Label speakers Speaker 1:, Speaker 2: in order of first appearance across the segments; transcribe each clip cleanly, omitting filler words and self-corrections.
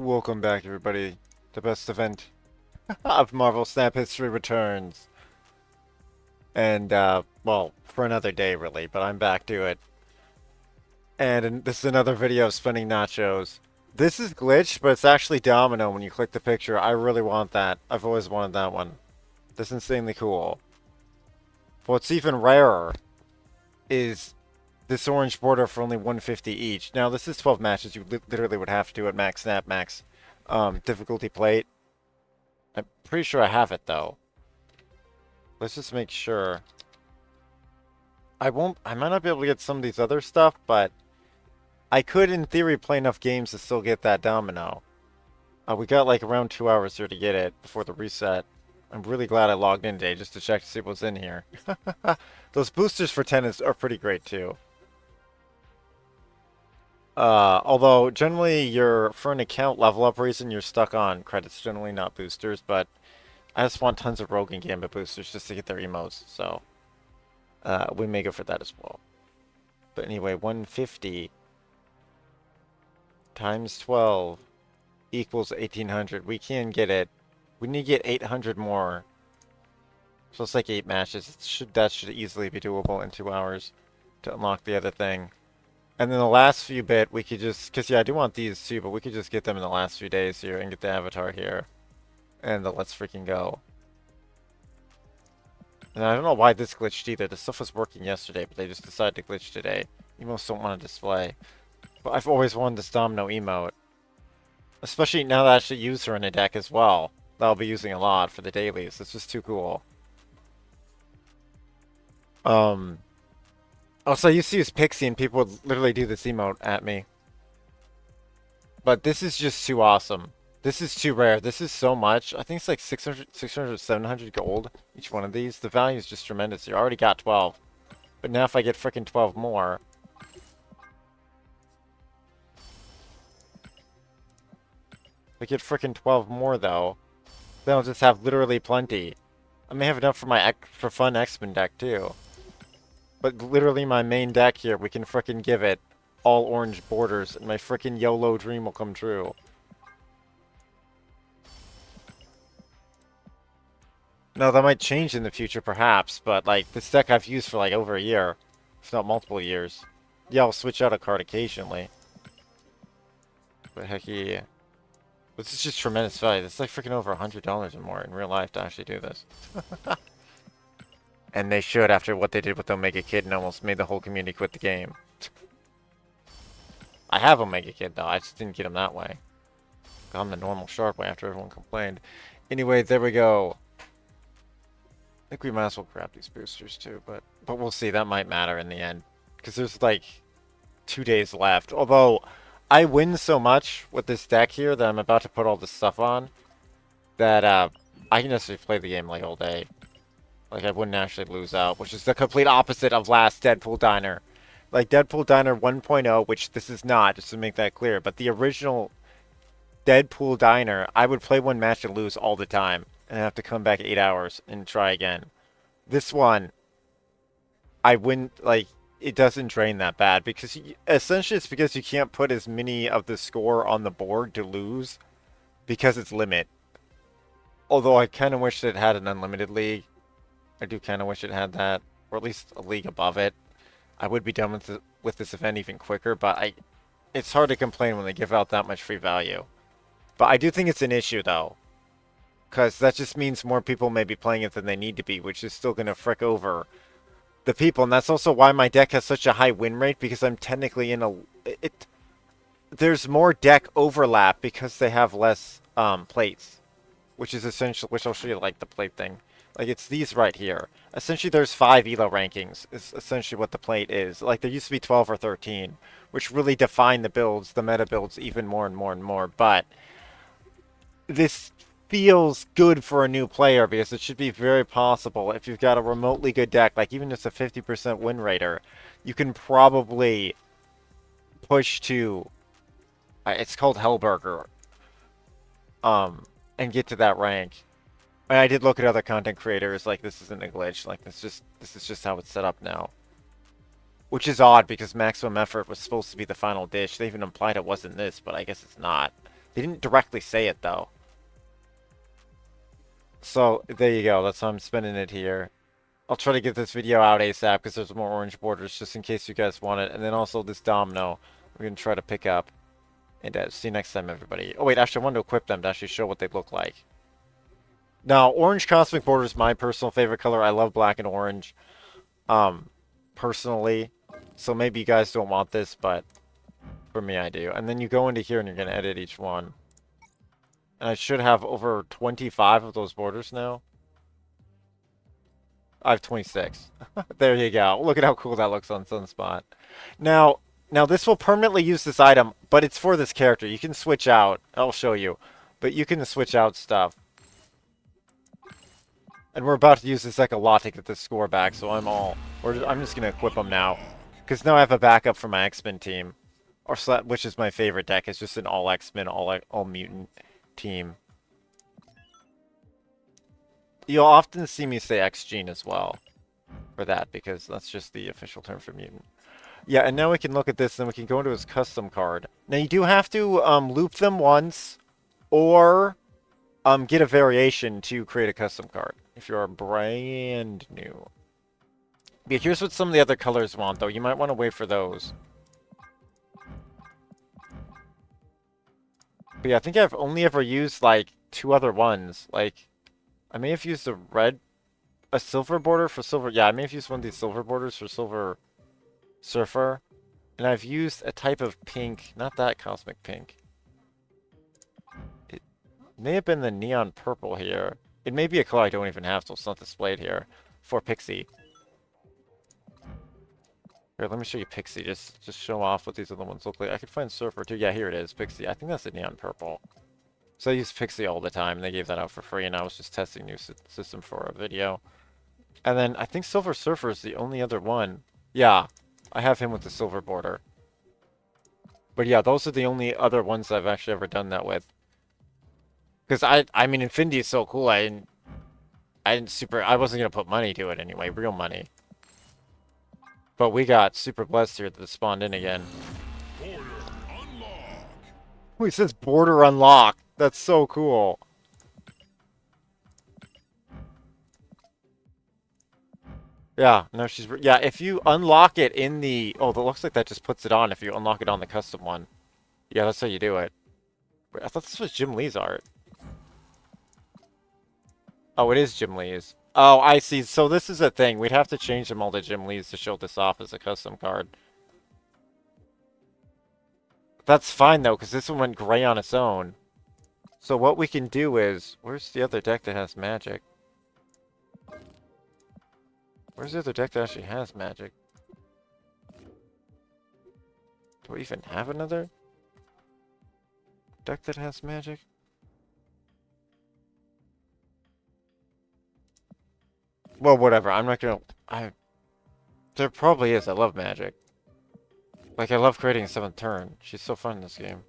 Speaker 1: Welcome back, everybody. The best event of Marvel Snap history returns. And, well, for another day, really, but I'm back to it. And this is another video of spinning nachos. This is glitched, but it's actually domino when you click the picture. I really want that. I've always wanted that one. This is insanely cool. What's even rarer is this orange border for only 150 each. Now, this is 12 matches. You literally would have to at max snap, max difficulty plate. I'm pretty sure I have it, though. Let's just make sure. I might not be able to get some of these other stuff, but I could, in theory, play enough games to still get that domino. We got like around 2 hours here to get it before the reset. I'm really glad I logged in today just to check to see what's in here. Those boosters for 10 are pretty great, too. Although, generally, for an account level up reason, you're stuck on credits, generally not boosters, but I just want tons of Rogue and Gambit boosters just to get their emotes, so we may go for that as well. But anyway, 150 times 12 equals 1800. We can get it. We need to get 800 more. So it's like 8 matches. That should easily be doable in 2 hours to unlock the other thing. And then the last few bit, we could just, because yeah, I do want these too, but we could just get them in the last few days here and get the avatar here. And let's freaking go. And I don't know why this glitched either. The stuff was working yesterday, but they just decided to glitch today. Emotes don't want to display. But I've always wanted this domino emote. Especially now that I actually use her in a deck as well. That I'll be using a lot for the dailies. It's just too cool. Also, I used to use Pixie and people would literally do this emote at me. But this is just too awesome. This is too rare. This is so much. I think it's like 600, 700 gold, each one of these. The value is just tremendous. You already got 12. But now if I get frickin' 12 more... If I get frickin' 12 more, though, then I'll just have literally plenty. I may have enough for my for fun Xmen deck, too. But literally my main deck here, we can frickin' give it all orange borders, and my frickin' YOLO dream will come true. No, that might change in the future, perhaps, but, like, this deck I've used for, like, over a year. If not multiple years. Yeah, I'll switch out a card occasionally. But heck yeah. This is just tremendous value. This is, like, freaking over $100 or more in real life to actually do this. And they should, after what they did with Omega Kid and almost made the whole community quit the game. I have Omega Kid, though. I just didn't get him that way. Got him the normal sharp way after everyone complained. Anyway, there we go. I think we might as well grab these boosters too, but we'll see. That might matter in the end, because there's like 2 days left. Although I win so much with this deck here that I'm about to put all this stuff on that I can just play the game like all day. Like I wouldn't actually lose out, which is the complete opposite of last Deadpool Diner. Like Deadpool Diner 1.0, which this is not, just to make that clear. But the original Deadpool Diner, I would play one match and lose all the time. And have to come back 8 hours and try again. This one, I wouldn't, like, it doesn't drain that bad. Because, essentially, it's because you can't put as many of the score on the board to lose. Because it's limit. Although I kind of wish it had an unlimited league. I do kind of wish it had that. Or at least a league above it. I would be done with this event even quicker. But it's hard to complain when they give out that much free value. But I do think it's an issue, though. Because that just means more people may be playing it than they need to be, which is still going to frick over the people. And that's also why my deck has such a high win rate, because I'm technically in a... There's more deck overlap because they have less plates, which is essential, which I'll show you like the plate thing. Like, it's these right here. Essentially, there's 5 ELO rankings, is essentially what the plate is. Like, there used to be 12 or 13, which really define the builds, the meta builds, even more and more and more. But this feels good for a new player because it should be very possible if you've got a remotely good deck, like even just a 50% win rater, you can probably push to it's called Hellburger and get to that rank. And I did look at other content creators, like this isn't a glitch, like this is just how it's set up now. Which is odd because maximum effort was supposed to be the final dish. They even implied it wasn't this, but I guess it's not. They didn't directly say it, though. So, there you go. That's why I'm spinning it here. I'll try to get this video out ASAP because there's more orange borders just in case you guys want it. And then also this domino we're going to try to pick up. And see you next time, everybody. Oh, wait, actually, I wanted to equip them to actually show what they look like. Now, orange cosmic border is my personal favorite color. I love black and orange, personally. So maybe you guys don't want this, but for me, I do. And then you go into here and you're going to edit each one. And I should have over 25 of those borders now. I have 26. There you go. Look at how cool that looks on Sunspot. Now this will permanently use this item, but it's for this character. You can switch out. I'll show you. But you can switch out stuff. And we're about to use this deck a lot to get this score back, so I'm just going to equip them now. Because now I have a backup for my Xmen team. Which is my favorite deck. It's just an all Xmen, all Mutant team. You'll often see me say X-Gene as well for that, because that's just the official term for Mutant. Yeah, and now we can look at this, and we can go into his custom card. Now, you do have to loop them once, or get a variation to create a custom card, if you're brand new. Yeah, here's what some of the other colors want, though. You might want to wait for those. But yeah, I think I've only ever used, like, 2 other ones. Like, I may have used a silver border for silver. Yeah, I may have used one of these silver borders for Silver Surfer. And I've used a type of pink, not that cosmic pink. It may have been the neon purple here. It may be a color I don't even have, so it's not displayed here. For Pixie. Here, let me show you Pixie. Just show off what these other ones look like. I could find Surfer too. Yeah, here it is, Pixie. I think that's the neon purple. So I use Pixie all the time. They gave that out for free, and I was just testing new system for a video. And then I think Silver Surfer is the only other one. Yeah, I have him with the silver border. But yeah, those are the only other ones I've actually ever done that with. Because I mean, Infinity is so cool. I wasn't gonna put money to it anyway, real money. But we got super blessed here that it spawned in again. Oh, he says border unlock. That's so cool. Yeah, no, yeah, if you unlock it in the... Oh, it looks like that just puts it on if you unlock it on the custom one. Yeah, that's how you do it. I thought this was Jim Lee's art. Oh, it is Jim Lee's. Oh, I see. So this is a thing. We'd have to change them all to Jim Lee's to show this off as a custom card. That's fine, though, because this one went gray on its own. So what we can do is... Where's the other deck that has magic? Where's the other deck that actually has magic? Do we even have another deck that has magic? Well, whatever. I'm not gonna... There probably is. I love magic. Like, I love creating a 7th turn. She's so fun in this game.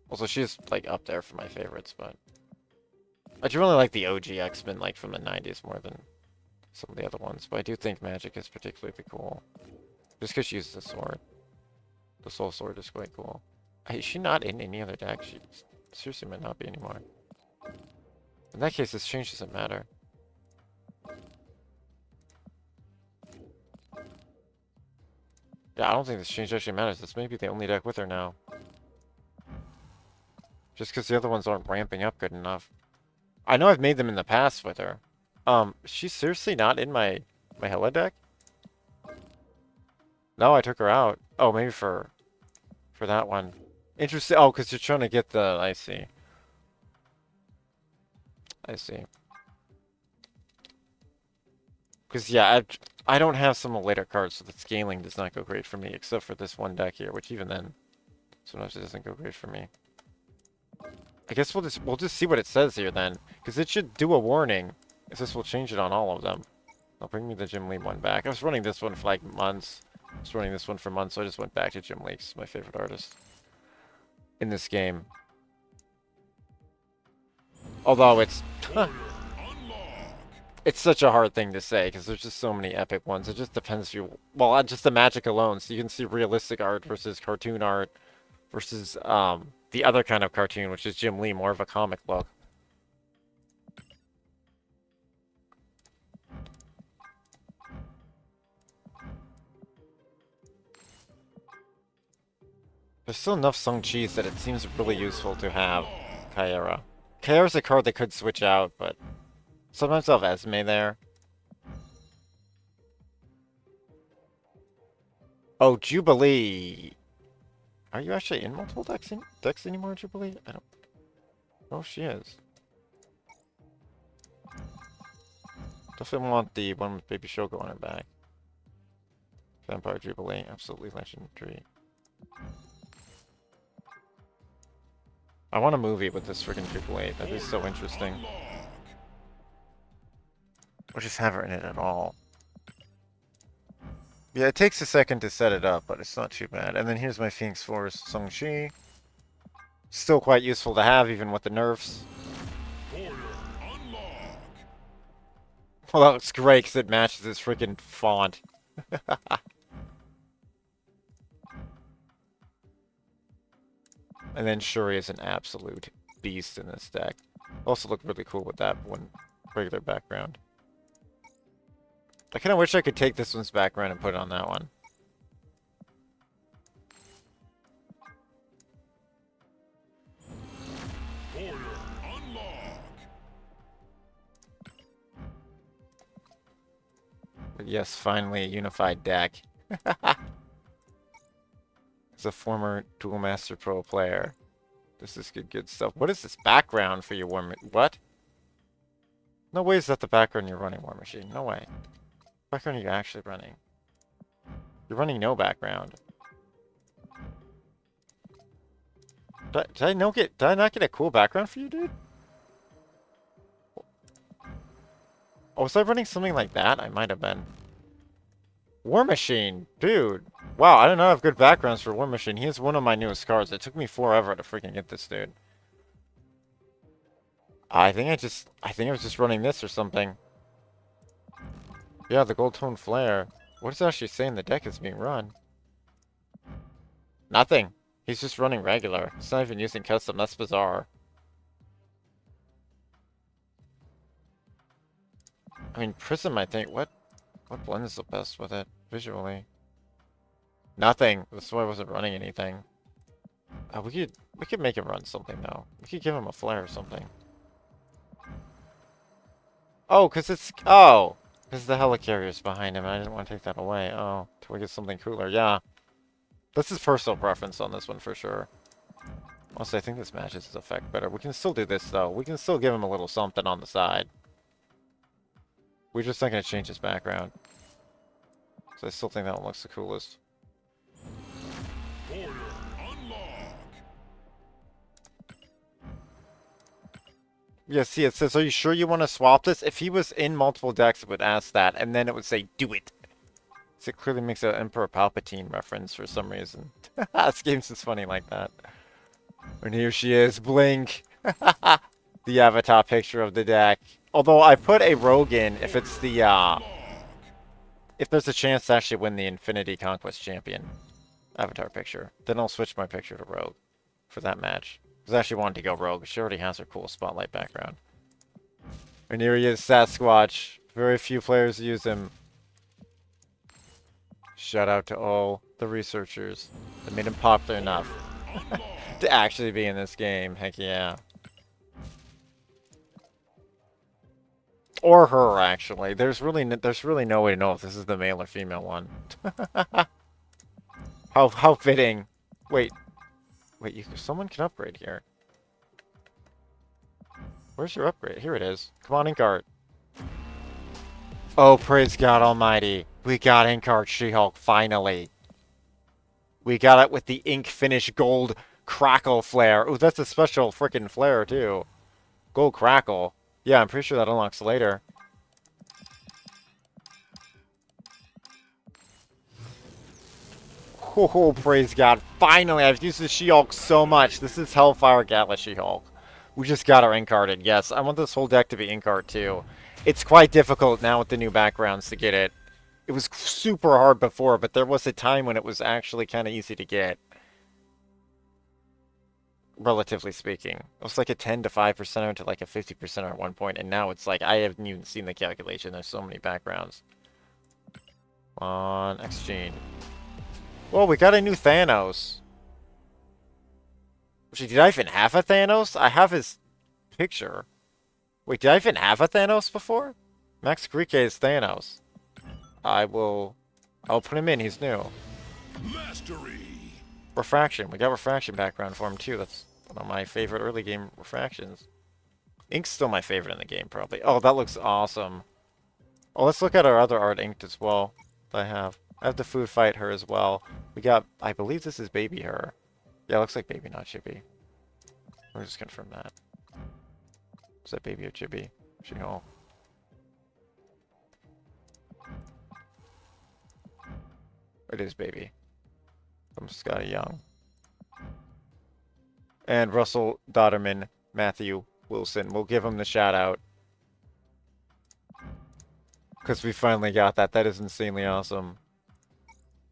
Speaker 1: Also, she's, like, up there for my favorites, but... I do really like the OG Xmen, like, from the 90s more than some of the other ones. But I do think magic is particularly cool. Just because she uses the sword. The soul sword is quite cool. Is she not in any other deck? She seriously might not be anymore. In that case, this change doesn't matter. Yeah, I don't think this change actually matters. This may be the only deck with her now. Just because the other ones aren't ramping up good enough. I know I've made them in the past with her. She's seriously not in my Hela deck? No, I took her out. Oh, maybe for that one. Interesting. Oh, because you're trying to get the... I see. I see. Because, yeah, I don't have some of the later cards, so the scaling does not go great for me, except for this one deck here, which even then, sometimes it doesn't go great for me. I guess we'll just see what it says here then, because it should do a warning, if this will change it on all of them. I'll bring me the Jim Lee one back. I was running this one for like months. I was running this one for months, so I just went back to Jim Lee. He's my favorite artist in this game. Although it's... It's such a hard thing to say, because there's just so many epic ones. It just depends if you... Well, just the magic alone. So you can see realistic art versus cartoon art versus the the other kind of cartoon, which is Jim Lee, more of a comic look. There's still enough Sung-Chis that it seems really useful to have Kaera. Kaera's a card that could switch out, but sometimes I'll have Esme there. Oh, Jubilee! Are you actually in multiple decks anymore, Jubilee? I don't... Oh, she is. Definitely want the one with Baby Shogo on her back. Vampire Jubilee, absolutely legendary. I want a movie with this freaking Jubilee. That is so interesting. Or just have her in it at all. Yeah, it takes a second to set it up, but it's not too bad. And then here's my Phoenix Force Sung-Chi. Still quite useful to have, even with the nerfs. Well, that looks great because it matches this freaking font. And then Shuri is an absolute beast in this deck. Also look really cool with that one regular background. I kind of wish I could take this one's background and put it on that one. But yes, finally a unified deck. As a former Duel Master Pro player, this is good stuff. What is this background for your War Machine? What? No way is that the background you're running, War Machine. No way. What background are you actually running? You're running no background. Did I not get a cool background for you, dude? Oh, was I running something like that? I might have been. War Machine, dude. Wow, I do not have good backgrounds for War Machine. He is one of my newest cards. It took me forever to freaking get this dude. I think I was just running this or something. Yeah, the Gold Tone Flare. What does it actually say in the deck is being run? Nothing. He's just running regular. He's not even using custom. That's bizarre. I mean, Prism, I think. What blends the best with it visually? Nothing. That's why I wasn't running anything. We could make him run something though. We could give him a flare or something. Oh, because the helicarrier's behind him. I didn't want to take that away. Oh, till we get something cooler. Yeah. This is personal preference on this one for sure. Also, I think this matches his effect better. We can still do this though. We can still give him a little something on the side. We're just not going to change his background. So I still think that one looks the coolest. Yeah, see, it says, are you sure you want to swap this? If he was in multiple decks, it would ask that, and then it would say, do it. So it clearly makes an Emperor Palpatine reference for some reason. This game's just funny like that. And here she is, Blink. The avatar picture of the deck. Although I put a Rogue in if it's the, if there's a chance to actually win the Infinity Conquest Champion avatar picture. Then I'll switch my picture to Rogue for that match. Because I actually wanted to go Rogue. She already has her cool spotlight background. And here he is, Sasquatch. Very few players use him. Shout out to all the researchers that made him popular enough to actually be in this game. Heck yeah. Or her, actually. There's really no way to know if this is the male or female one. How fitting. Wait, someone can upgrade here. Where's your upgrade? Here it is. Come on, Inkart. Oh, praise God Almighty. We got Inkart She-Hulk, finally. We got it with the ink finish gold crackle flare. Ooh, that's a special freaking flare, too. Gold crackle. Yeah, I'm pretty sure that unlocks later. Oh, praise God. Finally, I've used the She-Hulk so much. This is Hellfire Gala She-Hulk. We just got her Inkarded. Yes, I want this whole deck to be Inkart too. It's quite difficult now with the new backgrounds to get it. It was super hard before, but there was a time when it was actually kind of easy to get. relatively speaking. It was like a 10 to 5% to like a 50% at one point, and now it's like I haven't even seen the calculation. There's so many backgrounds. On X-Gene. Well, we got a new Thanos. Actually, did I even have a Thanos? I have his picture. Wait, did I even have a Thanos before? Max Greek is Thanos. I'll put him in. He's new.
Speaker 2: Mastery.
Speaker 1: Refraction. We got refraction background for him too. That's one of my favorite early game refractions. Ink's still my favorite in the game, probably. Oh, that looks awesome. Oh, let's look at our other art inked as well. That I have the food fight her as well. We got, I believe this is baby her. Yeah, it looks like baby, not chibi. We'll just confirm that. Is that baby or chibi? She-Hulk. It is baby. From Scotty Young. And Russell Dodderman, Matthew Wilson. We'll give him the shout out. Because we finally got that. That is insanely awesome.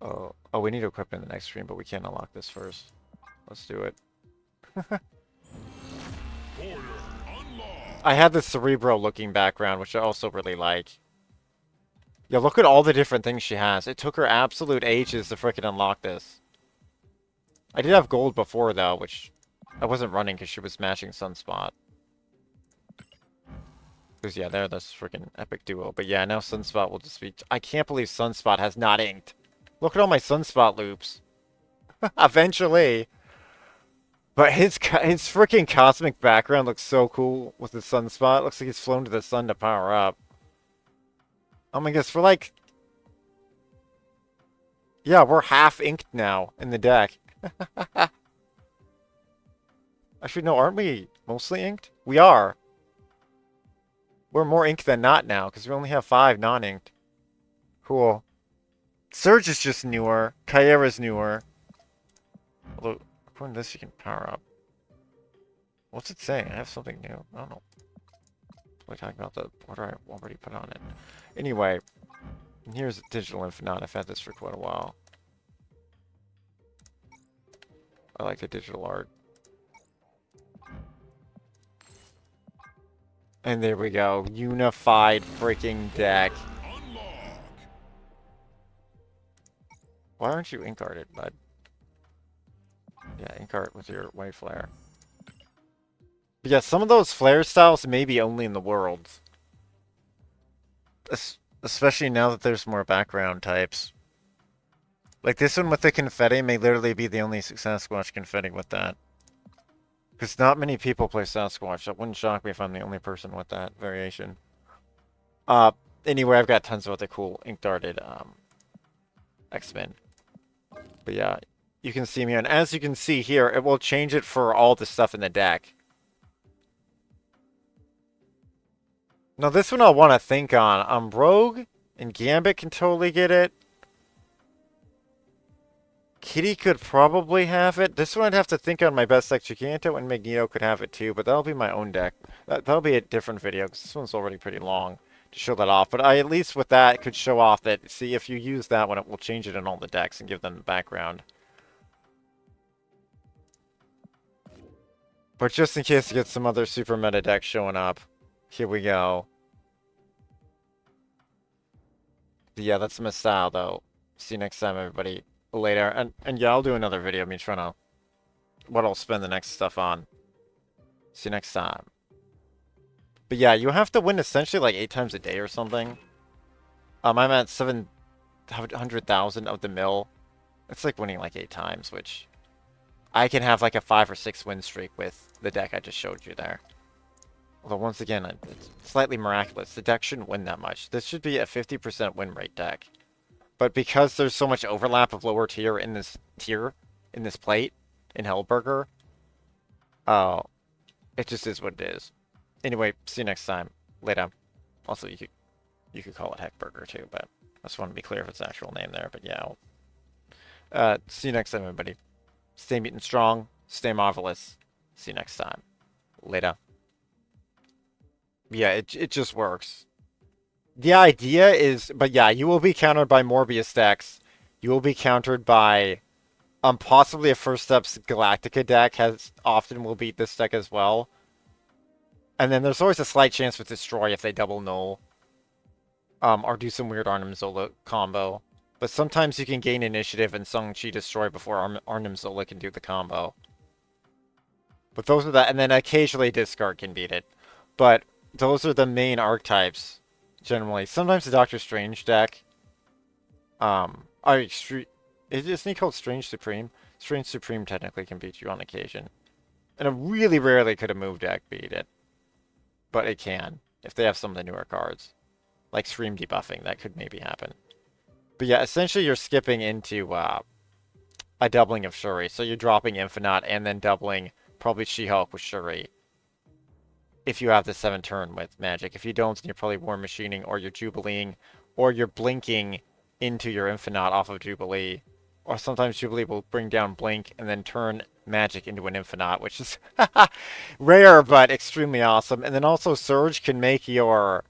Speaker 1: Oh, we need to equip in the next stream, but we can't unlock this first. Let's do it. I had the Cerebro looking background, which I also really like. Yeah, look at all the different things she has. It took her absolute ages to freaking unlock this. I did have gold before, though, which I wasn't running because she was smashing Sunspot. Because, yeah, they're this freaking epic duo. But, yeah, now Sunspot will just be... I can't believe Sunspot has not inked. Look at all my Sunspot loops. Eventually. But his freaking cosmic background looks so cool with the Sunspot. Looks like he's flown to the sun to power up. Oh my gosh, we're like... Yeah, we're half inked now in the deck. Actually, no, aren't we mostly inked? We are. We're more inked than not now, because we only have 5 non-inked. Cool. Surge is just newer. Kyera's newer. Although, according to this, you can power up. What's it saying? I have something new. I don't know. We're talking about the order I already put on it. Anyway, here's Digital Infinite. I've had this for quite a while. I like the digital art. And there we go. Unified freaking deck. Why aren't you ink arted, bud? Yeah, ink art with your white flare. But yeah, some of those flare styles may be only in the worlds. Especially now that there's more background types. Like this one with the confetti may literally be the only Sasquatch confetti with that. Because not many people play Sasquatch. That wouldn't shock me if I'm the only person with that variation. Anyway, I've got tons of other cool ink-darted Xmen. But yeah, you can see me, and as you can see here, it will change it for all the stuff in the deck. Now this one I'll want to think on. Rogue and Gambit can totally get it. Kitty could probably have it. This one I'd have to think on my best deck. Giganto and Magneto could have it too, but that'll be my own deck. That'll be a different video, because this one's already pretty long to show that off. But I, at least with that, could show off that, see, if you use that one, it will change it in all the decks and give them the background. But just in case you get some other super meta decks showing up, here we go. Yeah, that's my style, though. See you next time, everybody. Later. And yeah, I'll do another video of me trying to... what I'll spend the next stuff on. See you next time. But yeah, you have to win essentially like 8 times a day or something. I'm at 700,000 of the mill. It's like winning like 8 times, which... I can have like a 5 or 6 win streak with the deck I just showed you there. Although once again, it's slightly miraculous. The deck shouldn't win that much. This should be a 50% win rate deck. But because there's so much overlap of lower tier, in this plate, in Hellburger, it just is what it is. Anyway, see you next time. Later. Also, you could call it Heckburger too, but I just want to be clear if it's the actual name there. But yeah, see you next time, everybody. Stay mutant strong. Stay marvelous. See you next time. Later. Yeah, it just works. The idea is, but yeah, you will be countered by Morbius decks. You will be countered by Possibly a First Steps Galactica deck often will beat this deck as well. And then there's always a slight chance with Destroy if they double null. Or do some weird Arnim Zola combo. But sometimes you can gain initiative and Sung-Chi Destroy before Arnim Zola can do the combo. But those are that, and then occasionally Discard can beat it. But those are the main archetypes, generally. Sometimes the Doctor Strange deck. Isn't he called Strange Supreme? Strange Supreme technically can beat you on occasion. And it really rarely could a move deck beat it. But it can, if they have some of the newer cards. Like Scream debuffing, that could maybe happen. But yeah, essentially you're skipping into a doubling of Shuri. So you're dropping Infinite and then doubling probably She-Hulk with Shuri. If you have the 7 turn with Magic. If you don't, then you're probably War Machining, or you're Jubileeing, or you're blinking into your Infinite off of Jubilee. Or sometimes Jubilee will bring down Blink and then turn Magic into an Infinite, which is rare but extremely awesome. And then also Surge can make your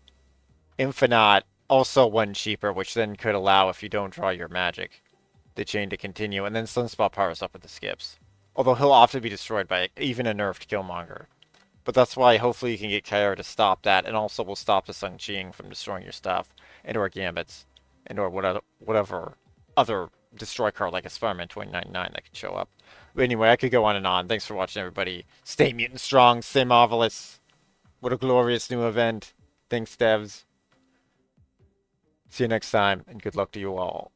Speaker 1: Infinite also 1 cheaper, which then could allow, if you don't draw your Magic, the chain to continue. And then Sunspot powers up with the skips. Although he'll often be destroyed by even a nerfed Killmonger. But that's why hopefully you can get Kahhori to stop that, and also will stop the Sung-Ching from destroying your stuff, and or Gambits, and or whatever other destroy card like a Spider-Man 2099 that could show up. But anyway, I could go on and on. Thanks for watching, everybody. Stay mutant strong, stay marvelous. What a glorious new event. Thanks, devs. See you next time, and good luck to you all.